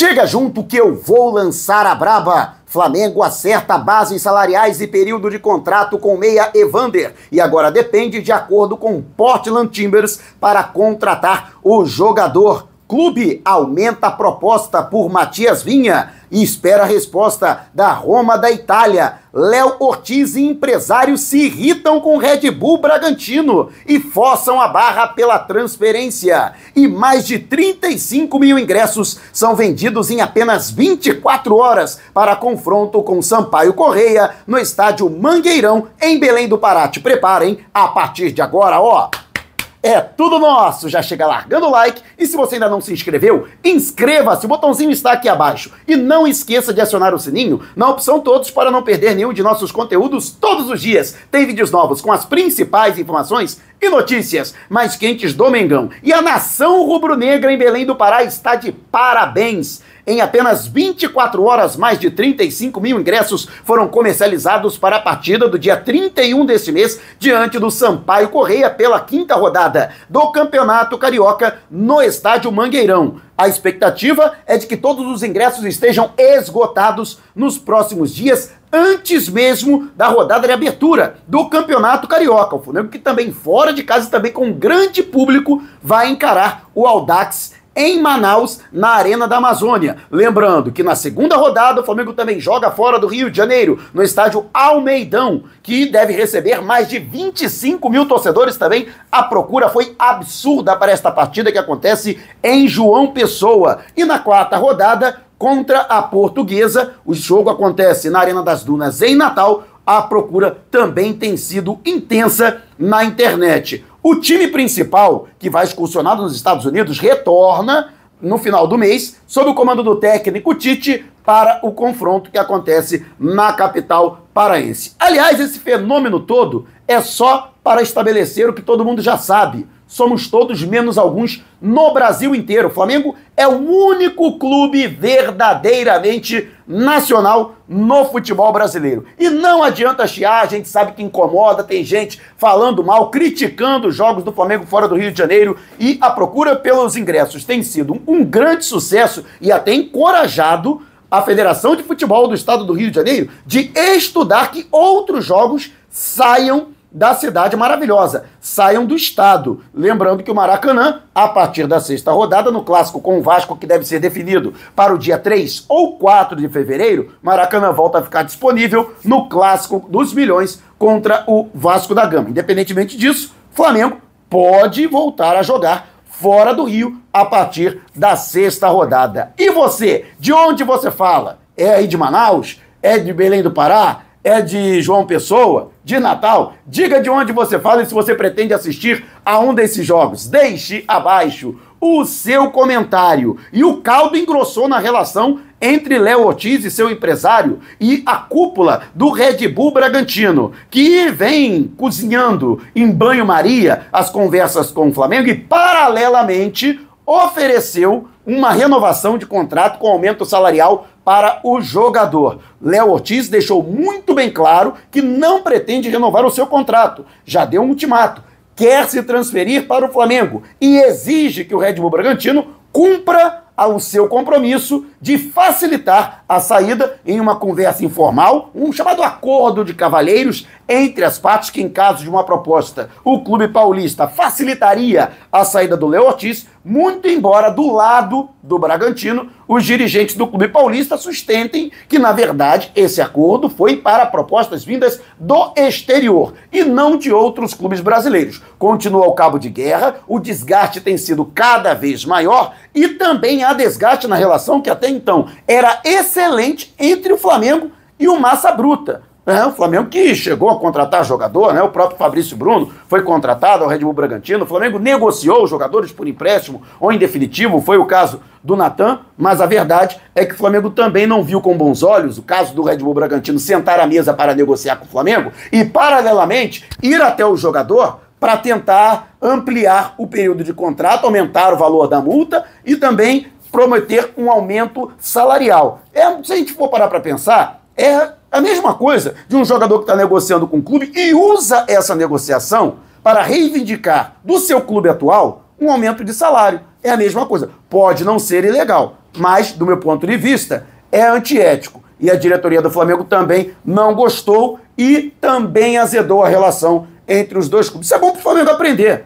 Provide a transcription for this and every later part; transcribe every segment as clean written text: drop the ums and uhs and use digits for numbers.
Chega junto que eu vou lançar a braba. Flamengo acerta bases salariais e período de contrato com meia Evander e agora depende de acordo com Portland Timbers para contratar o jogador. Clube aumenta a proposta por Matias Vinha e espera a resposta da Roma da Itália. Léo Ortiz e empresários se irritam com Red Bull Bragantino e forçam a barra pela transferência. E mais de 35 mil ingressos são vendidos em apenas 24 horas para confronto com Sampaio Corrêa no estádio Mangueirão, em Belém do Pará. Te preparem, a partir de agora, ó... é tudo nosso! Já chega largando o like e se você ainda não se inscreveu, inscreva-se, o botãozinho está aqui abaixo. E não esqueça de acionar o sininho na opção todos para não perder nenhum de nossos conteúdos todos os dias. Tem vídeos novos com as principais informações e notícias mais quentes do Mengão. E a nação rubro-negra em Belém do Pará está de parabéns! Em apenas 24 horas, mais de 35 mil ingressos foram comercializados para a partida do dia 31 deste mês, diante do Sampaio Corrêa, pela 5ª rodada do Campeonato Carioca no estádio Mangueirão. A expectativa é de que todos os ingressos estejam esgotados nos próximos dias, antes mesmo da rodada de abertura do Campeonato Carioca. O Flamengo, que também fora de casa e também com um grande público, vai encarar o Audax em Manaus, na Arena da Amazônia. Lembrando que na 2ª rodada o Flamengo também joga fora do Rio de Janeiro, no estádio Almeidão, que deve receber mais de 25 mil torcedores também. A procura foi absurda para esta partida que acontece em João Pessoa. E na 4ª rodada, contra a Portuguesa, o jogo acontece na Arena das Dunas, em Natal. A procura também tem sido intensa na internet. O time principal, que vai excursionar nos Estados Unidos, retorna no final do mês, sob o comando do técnico Tite, para o confronto que acontece na capital paraense. Aliás, esse fenômeno todo é só para estabelecer o que todo mundo já sabe. Somos todos menos alguns no Brasil inteiro. O Flamengo é o único clube verdadeiramente nacional no futebol brasileiro. E não adianta chiar, a gente sabe que incomoda, tem gente falando mal, criticando os jogos do Flamengo fora do Rio de Janeiro, e a procura pelos ingressos tem sido um grande sucesso e até encorajado a Federação de Futebol do Estado do Rio de Janeiro de estudar que outros jogos saiam da cidade maravilhosa, saiam do estado. Lembrando que o Maracanã, a partir da 6ª rodada, no clássico com o Vasco, que deve ser definido para o dia 3 ou 4 de fevereiro, Maracanã volta a ficar disponível no clássico dos milhões contra o Vasco da Gama. Independentemente disso, Flamengo pode voltar a jogar fora do Rio a partir da 6ª rodada. E você, de onde você fala? É aí de Manaus? É de Belém do Pará? É de João Pessoa, de Natal? Diga de onde você fala e se você pretende assistir a um desses jogos. Deixe abaixo o seu comentário. E o caldo engrossou na relação entre Léo Ortiz e seu empresário e a cúpula do Red Bull Bragantino, que vem cozinhando em banho-maria as conversas com o Flamengo e, paralelamente, ofereceu uma renovação de contrato com aumento salarial para o jogador. Léo Ortiz deixou muito bem claro que não pretende renovar o seu contrato. Já deu um ultimato. Quer se transferir para o Flamengo e exige que o Red Bull Bragantino cumpra o seu compromisso de facilitar a saída em uma conversa informal, um chamado acordo de cavalheiros entre as partes, que em caso de uma proposta o clube paulista facilitaria a saída do Léo Ortiz, muito embora do lado do Bragantino os dirigentes do clube paulista sustentem que, na verdade, esse acordo foi para propostas vindas do exterior e não de outros clubes brasileiros. Continua o cabo de guerra, o desgaste tem sido cada vez maior e também há desgaste na relação que até então era excelente entre o Flamengo e o Massa Bruta. O Flamengo que chegou a contratar jogador, o próprio Fabrício Bruno foi contratado ao Red Bull Bragantino, o Flamengo negociou jogadores por empréstimo ou em definitivo, foi o caso do Natan, mas a verdade é que o Flamengo também não viu com bons olhos o caso do Red Bull Bragantino sentar à mesa para negociar com o Flamengo e, paralelamente, ir até o jogador para tentar ampliar o período de contrato, aumentar o valor da multa e também prometer um aumento salarial. Se a gente for parar para pensar, é a mesma coisa de um jogador que está negociando com o clube e usa essa negociação para reivindicar do seu clube atual um aumento de salário. É a mesma coisa. Pode não ser ilegal, Mas, do meu ponto de vista, é antiético. E a diretoria do Flamengo também não gostou e também azedou a relação entre os dois clubes. Isso é bom pro Flamengo aprender.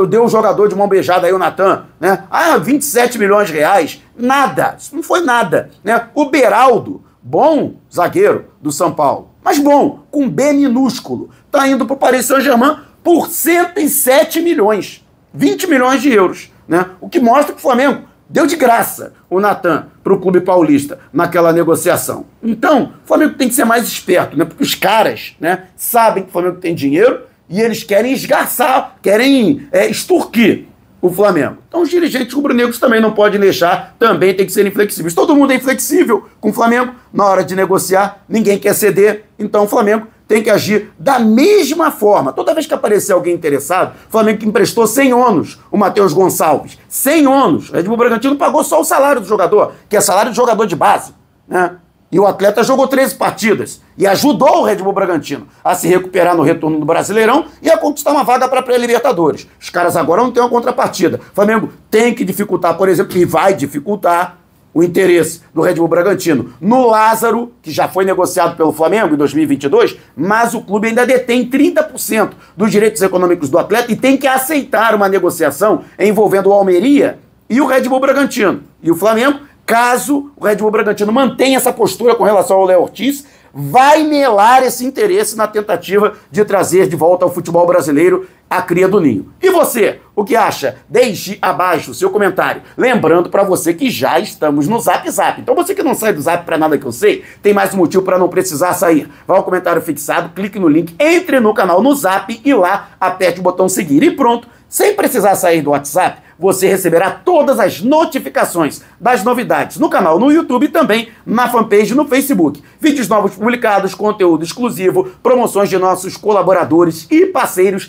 Deu um jogador de mão beijada aí, o Natan, né? 27 milhões de reais. Nada. Isso não foi nada, né? O Beraldo, bom zagueiro do São Paulo, mas bom, com B minúsculo, tá indo pro Paris Saint-Germain por 107 milhões. 20 milhões de euros, né? O que mostra que o Flamengo deu de graça o Natan para o clube paulista naquela negociação. Então, o Flamengo tem que ser mais esperto, né? Porque os caras, né, sabem que o Flamengo tem dinheiro e eles querem esgarçar, querem extorquir o Flamengo. Então, os dirigentes rubro-negros também não podem deixar, também tem que ser inflexíveis. Todo mundo é inflexível com o Flamengo na hora de negociar, ninguém quer ceder, então o Flamengo tem que agir da mesma forma. Toda vez que aparecer alguém interessado, o Flamengo que emprestou 100 ônus, o Matheus Gonçalves, 100 ônus. O Red Bull Bragantino pagou só o salário do jogador, que é salário de jogador de base, né? E o atleta jogou 13 partidas e ajudou o Red Bull Bragantino a se recuperar no retorno do Brasileirão e a conquistar uma vaga para a pré-Libertadores. Os caras agora não têm uma contrapartida. O Flamengo tem que dificultar, por exemplo, e vai dificultar o interesse do Red Bull Bragantino no Lázaro, que já foi negociado pelo Flamengo em 2022, mas o clube ainda detém 30% dos direitos econômicos do atleta e tem que aceitar uma negociação envolvendo o Almeria e o Red Bull Bragantino. E o Flamengo, caso o Red Bull Bragantino mantenha essa postura com relação ao Léo Ortiz, vai melar esse interesse na tentativa de trazer de volta ao futebol brasileiro a cria do Ninho. E você, o que acha? Deixe abaixo o seu comentário. Lembrando para você que já estamos no Zap Zap. Então você que não sai do Zap para nada que eu sei, tem mais um motivo para não precisar sair. Vai ao comentário fixado, clique no link, entre no canal no Zap e lá aperte o botão seguir. E pronto, sem precisar sair do WhatsApp, você receberá todas as notificações das novidades no canal no YouTube e também na fanpage no Facebook. Vídeos novos publicados, conteúdo exclusivo, promoções de nossos colaboradores e parceiros,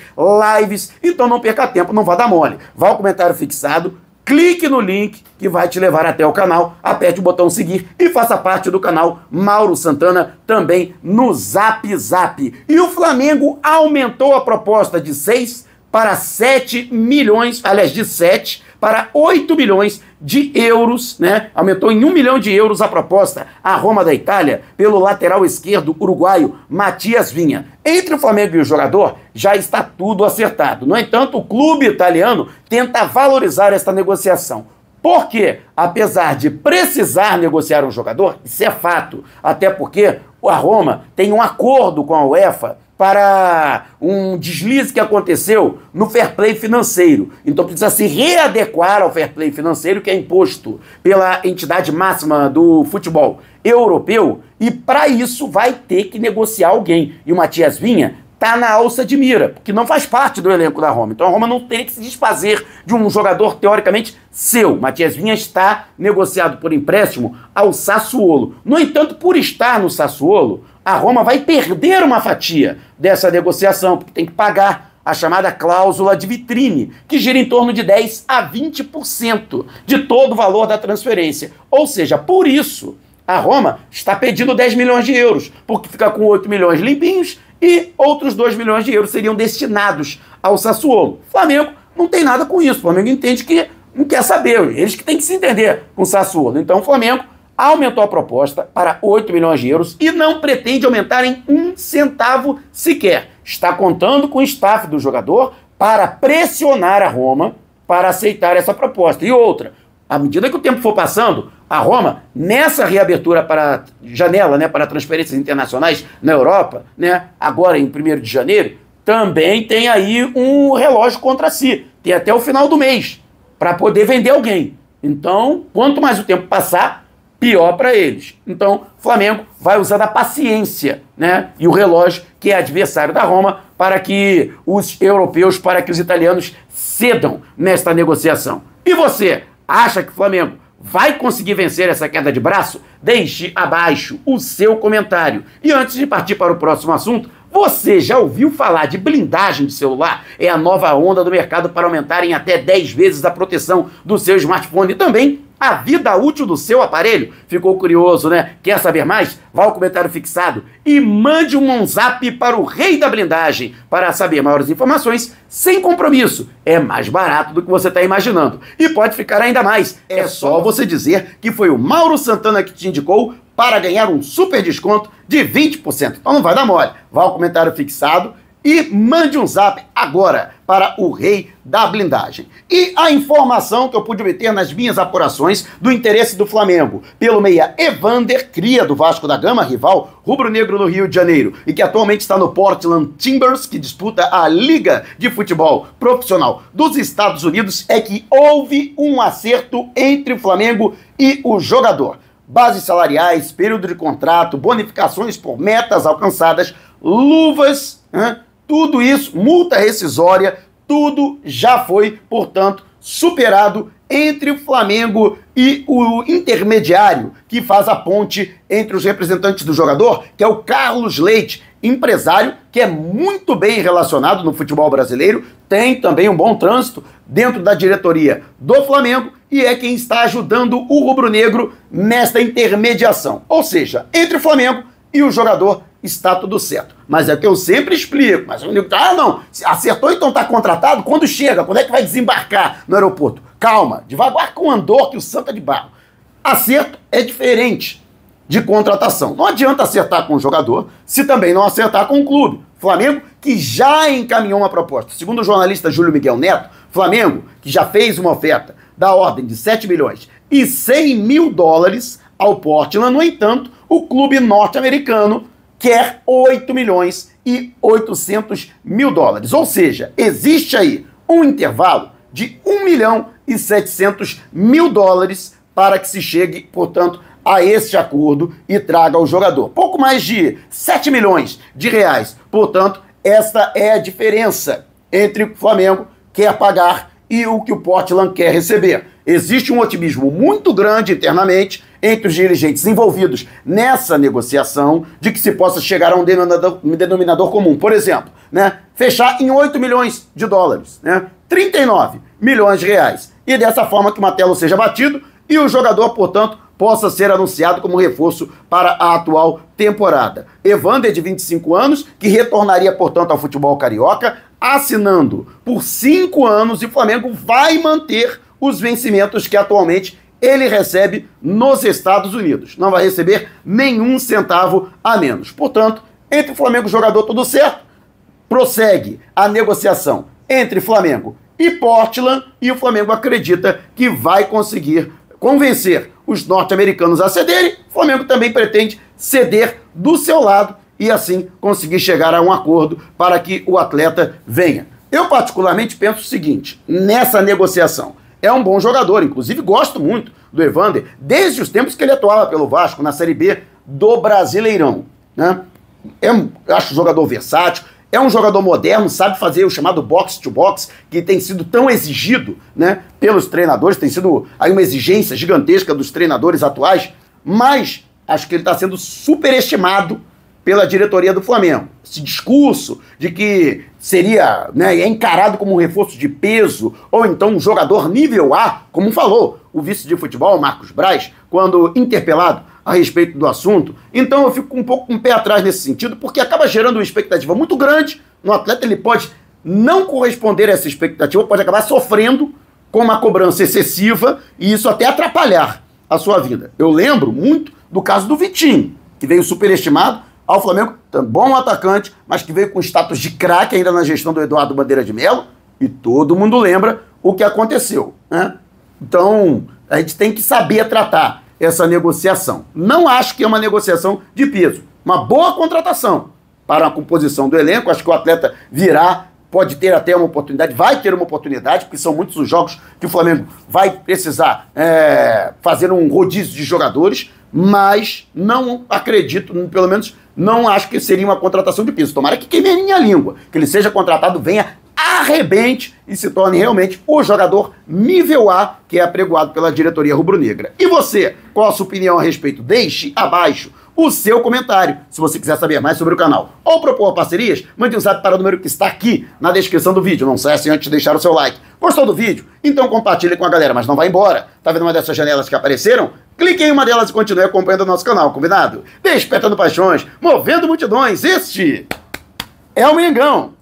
lives. Então não perca tempo, não vá dar mole. Vá ao comentário fixado, clique no link que vai te levar até o canal, aperte o botão seguir e faça parte do canal Mauro Santana também no Zap Zap. E o Flamengo aumentou a proposta de 6 para 7 milhões, aliás, de 7 para 8 milhões de euros, né? Aumentou em 1 milhão de euros a proposta à Roma da Itália pelo lateral esquerdo uruguaio Matias Vinha. Entre o Flamengo e o jogador já está tudo acertado. No entanto, o clube italiano tenta valorizar esta negociação. Porque, apesar de precisar negociar um jogador, isso é fato, até porque a Roma tem um acordo com a UEFA para um deslize que aconteceu no fair play financeiro. Então precisa se readequar ao fair play financeiro que é imposto pela entidade máxima do futebol europeu e para isso vai ter que negociar alguém. E o Matias Vinha está na alça de mira, porque não faz parte do elenco da Roma. Então a Roma não teria que se desfazer de um jogador teoricamente seu. Matias Vinha está negociado por empréstimo ao Sassuolo. No entanto, por estar no Sassuolo, a Roma vai perder uma fatia dessa negociação, porque tem que pagar a chamada cláusula de vitrine, que gira em torno de 10 a 20% de todo o valor da transferência. Ou seja, por isso, a Roma está pedindo 10 milhões de euros, porque fica com 8 milhões limpinhos e outros 2 milhões de euros seriam destinados ao Sassuolo. O Flamengo não tem nada com isso, o Flamengo entende que não quer saber, eles que têm que se entender com o Sassuolo. Então o Flamengo aumentou a proposta para 8 milhões de euros e não pretende aumentar em 1 centavo sequer. Está contando com o staff do jogador para pressionar a Roma para aceitar essa proposta. E outra, à medida que o tempo for passando, a Roma, nessa reabertura para janela, né, para transferências internacionais na Europa, né, agora em 1º de janeiro, também tem aí um relógio contra si. Tem até o final do mês para poder vender alguém. Então, quanto mais o tempo passar, pior para eles. Então, o Flamengo vai usar a paciência, né, e o relógio, que é adversário da Roma, para que os europeus, para que os italianos cedam nesta negociação. E você, acha que o Flamengo vai conseguir vencer essa queda de braço? Deixe abaixo o seu comentário. E antes de partir para o próximo assunto, você já ouviu falar de blindagem de celular? É a nova onda do mercado para aumentar em até 10 vezes a proteção do seu smartphone e também a vida útil do seu aparelho. Ficou curioso, né? Quer saber mais? Vá ao comentário fixado e mande um zap para o Rei da Blindagem para saber maiores informações sem compromisso. É mais barato do que você está imaginando. E pode ficar ainda mais. É só você dizer que foi o Mauro Santana que te indicou para ganhar um super desconto de 20%. Então não vai dar mole. Vá ao comentário fixado e mande um zap agora para o Rei da Blindagem. E a informação que eu pude obter nas minhas apurações do interesse do Flamengo pelo meia Evander, cria do Vasco da Gama, rival rubro-negro no Rio de Janeiro, e que atualmente está no Portland Timbers, que disputa a Liga de Futebol Profissional dos Estados Unidos, é que houve um acerto entre o Flamengo e o jogador. Bases salariais, período de contrato, bonificações por metas alcançadas, luvas, tudo isso, multa rescisória, tudo já foi, portanto, superado entre o Flamengo e o intermediário que faz a ponte entre os representantes do jogador, que é o Carlos Leite, empresário que é muito bem relacionado no futebol brasileiro, tem também um bom trânsito dentro da diretoria do Flamengo e é quem está ajudando o rubro-negro nesta intermediação. Ou seja, entre o Flamengo e o jogador está tudo certo. Mas é o que eu sempre explico. Mas eu digo, não, acertou, então está contratado? Quando chega? Quando é que vai desembarcar no aeroporto? Calma, devagar com o andor que o santo é de barro. Acerto é diferente de contratação. Não adianta acertar com o jogador se também não acertar com o clube. Flamengo que já encaminhou uma proposta. Segundo o jornalista Júlio Miguel Neto, Flamengo que já fez uma oferta da ordem de 7 milhões e 100 mil dólares ao Portland. No entanto, o clube norte-americano quer 8 milhões e 800 mil dólares. Ou seja, existe aí um intervalo de 1 milhão e 700 mil dólares para que se chegue, portanto, a este acordo e traga o jogador. Pouco mais de 7 milhões de reais. Portanto, esta é a diferença entre o que o Flamengo quer pagar e o que o Portland quer receber. Existe um otimismo muito grande internamente entre os dirigentes envolvidos nessa negociação de que se possa chegar a um denominador comum. Por exemplo, fechar em 8 milhões de dólares, 39 milhões de reais. E dessa forma que o martelo seja batido e o jogador, portanto, possa ser anunciado como reforço para a atual temporada. Evander, de 25 anos, que retornaria, portanto, ao futebol carioca, assinando por 5 anos, e o Flamengo vai manter os vencimentos que atualmente ele recebe nos Estados Unidos. Não vai receber nenhum centavo a menos. Portanto, entre o Flamengo e o jogador tudo certo, prossegue a negociação entre Flamengo e Portland, e o Flamengo acredita que vai conseguir convencer os norte-americanos a cederem. O Flamengo também pretende ceder do seu lado e assim conseguir chegar a um acordo para que o atleta venha. Eu particularmente penso o seguinte, nessa negociação, é um bom jogador, inclusive gosto muito do Evander, desde os tempos que ele atuava pelo Vasco na Série B do Brasileirão. Acho um jogador versátil, é um jogador moderno, sabe fazer o chamado box-to-box, que tem sido tão exigido pelos treinadores, tem sido aí uma exigência gigantesca dos treinadores atuais, mas acho que ele está sendo superestimado pela diretoria do Flamengo. Esse discurso de que seria é encarado como um reforço de peso, ou então um jogador nível A, como falou o vice de futebol, Marcos Braz, quando interpelado a respeito do assunto. Então eu fico um pouco com o pé atrás nesse sentido, porque acaba gerando uma expectativa muito grande no atleta. Ele pode não corresponder a essa expectativa, pode acabar sofrendo com uma cobrança excessiva e isso até atrapalhar a sua vida. Eu lembro muito do caso do Vitinho, que veio superestimado ao Flamengo, bom atacante, mas que veio com status de craque ainda na gestão do Eduardo Bandeira de Melo, e todo mundo lembra o que aconteceu. Então, a gente tem que saber tratar essa negociação. Não acho que é uma negociação de peso. Uma boa contratação para a composição do elenco. Acho que o atleta virá, pode ter até uma oportunidade, vai ter uma oportunidade, porque são muitos os jogos que o Flamengo vai precisar fazer um rodízio de jogadores, mas não acredito, pelo menos não acho que seria uma contratação de peso. Tomara que queime a minha língua, que ele seja contratado, venha, arrebente e se torne realmente o jogador nível A que é apregoado pela diretoria rubro-negra. E você, qual a sua opinião a respeito? Deixe abaixo o seu comentário, se você quiser saber mais sobre o canal. Ou propor parcerias, mande um zap para o número que está aqui na descrição do vídeo. Não cesse antes de deixar o seu like. Gostou do vídeo? Então compartilhe com a galera, mas não vai embora. Tá vendo uma dessas janelas que apareceram? Clique em uma delas e continue acompanhando o nosso canal, combinado? Despertando paixões, movendo multidões, este é o Mengão.